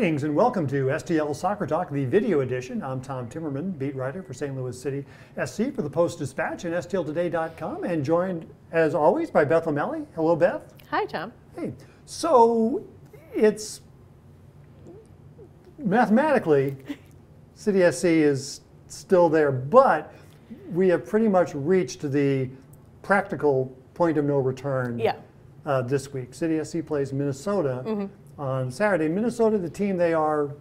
Greetings and welcome to STL Soccer Talk, the video edition. I'm Tom Timmermann, beat writer for St. Louis City SC for the Post-Dispatch and STLtoday.com, and joined, as always, by Beth O'Malley. Hello, Beth. Hi, Tom. Hey. So, it's mathematically, City SC is still there, but we have pretty much reached the practical point of no return this week. City SC plays Minnesota on Saturday. Minnesota, the team they are,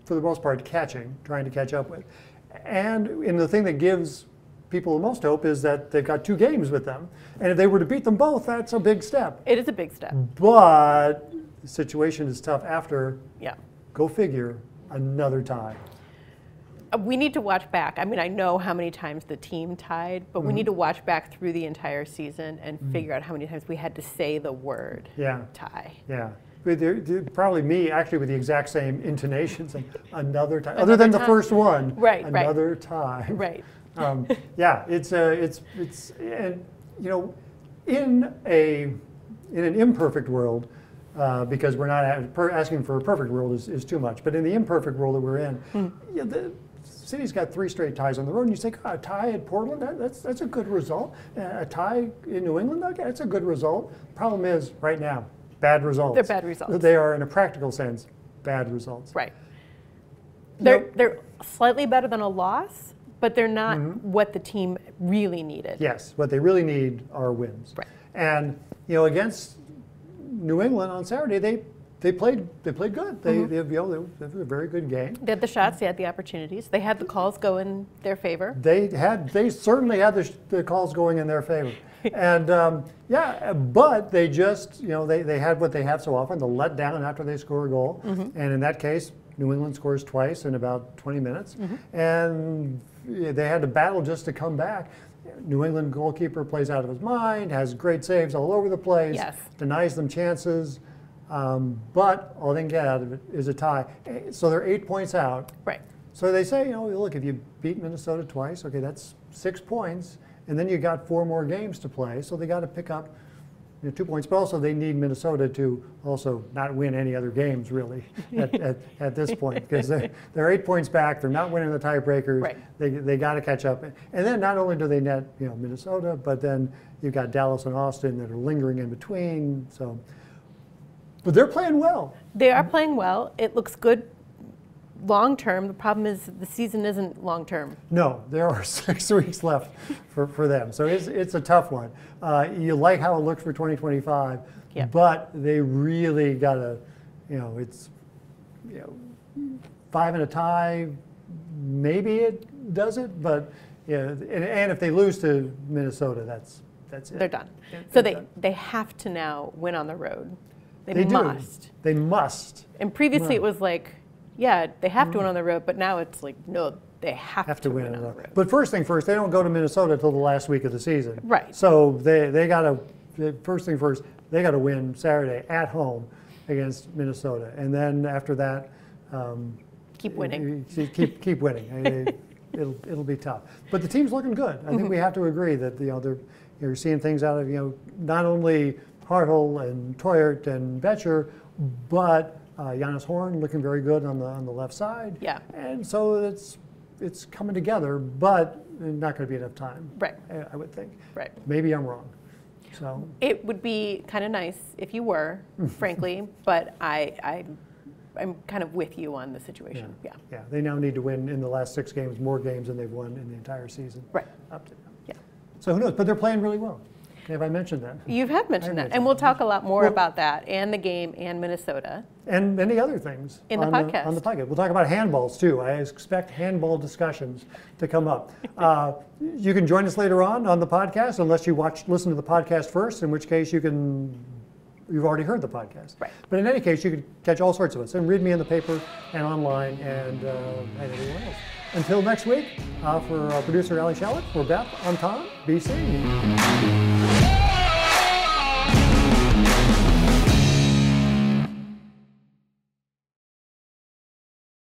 for the most part, trying to catch up with. And the thing that gives people the most hope is that they've got 2 games with them. And if they were to beat them both, that's a big step. It is a big step. But the situation is tough after, go figure, another tie. We need to watch back. I mean, I know how many times the team tied, but we need to watch back through the entire season and figure out how many times we had to say the word tie. Yeah. Probably me, actually, with the exact same intonation, saying another tie, other than the first one. Right. Another tie. Right. Yeah, it's and you know, in an imperfect world, because we're not asking for a perfect world is too much, but in the imperfect world that we're in, the City's got 3 straight ties on the road, and you say, God, a tie at Portland, that's a good result. A tie in New England, okay, that's a good result. Problem is, right now, bad results. They're bad results. They are, in a practical sense, bad results. Right. They're slightly better than a loss, but they're not what the team really needed. Yes, what they really need are wins. Right. And you know, against New England on Saturday, they played good. They have a very good game. They had the shots, they had the opportunities, they had the calls go in their favor. They certainly had the calls going in their favor. And but they just, they had what they have so often, the letdown after they score a goal. And in that case, New England scores twice in about 20 minutes. And they had to battle just to come back. New England goalkeeper plays out of his mind, has great saves all over the place, denies them chances. But all they can get out of it is a tie. So they're 8 points out. Right. So they say, look, if you beat Minnesota twice, okay, that's 6 points. And then you got 4 more games to play. So they got to pick up 2 points. But also they need Minnesota to also not win any other games, really, at this point. Because they're 8 points back. They're not winning the tiebreakers. Right. They got to catch up. And then not only do they net Minnesota, but then you've got Dallas and Austin that are lingering in between. So. But they're playing well. They are playing well. It looks good long term. The problem is the season isn't long term. No, there are 6 weeks left for them. So it's a tough one. You like how it looks for 2025, but they really got to, it's 5 and a tie. Maybe it does it, but and if they lose to Minnesota, that's it. They're done. So they have to now win on the road. They must. They must. And previously it was like, they have to win on the road, but now it's like, no, they have to win on the road. But first thing first, they don't go to Minnesota until the last week of the season. Right. So they got to, first thing first, they got to win Saturday at home against Minnesota. And then after that, keep winning. Keep winning. It'll be tough. But the team's looking good. I think we have to agree that you're seeing things out of not only Hartle and Toyert and Betcher, but Jonas Horn looking very good on the left side. Yeah. And so it's coming together, but not going to be enough time. Right. I would think. Right. Maybe I'm wrong. So it would be kind of nice if you were, frankly, but I'm kind of with you on the situation. Yeah. They now need to win in the last 6 games more games than they've won in the entire season. Right. Up to now. Yeah. So who knows? But they're playing really well. Have I mentioned that? You have mentioned that. And we'll talk a lot more about that and the game and Minnesota. And many other things. In the podcast. On the podcast. We'll talk about handballs, too. I expect handball discussions to come up. You can join us later on the podcast, unless you listen to the podcast first, in which case you've already heard the podcast. Right. But in any case, you can catch all sorts of us and read me in the paper and online and everywhere else. Until next week, for our producer, Ali Shallett, for Beth, I'm Tom, BC.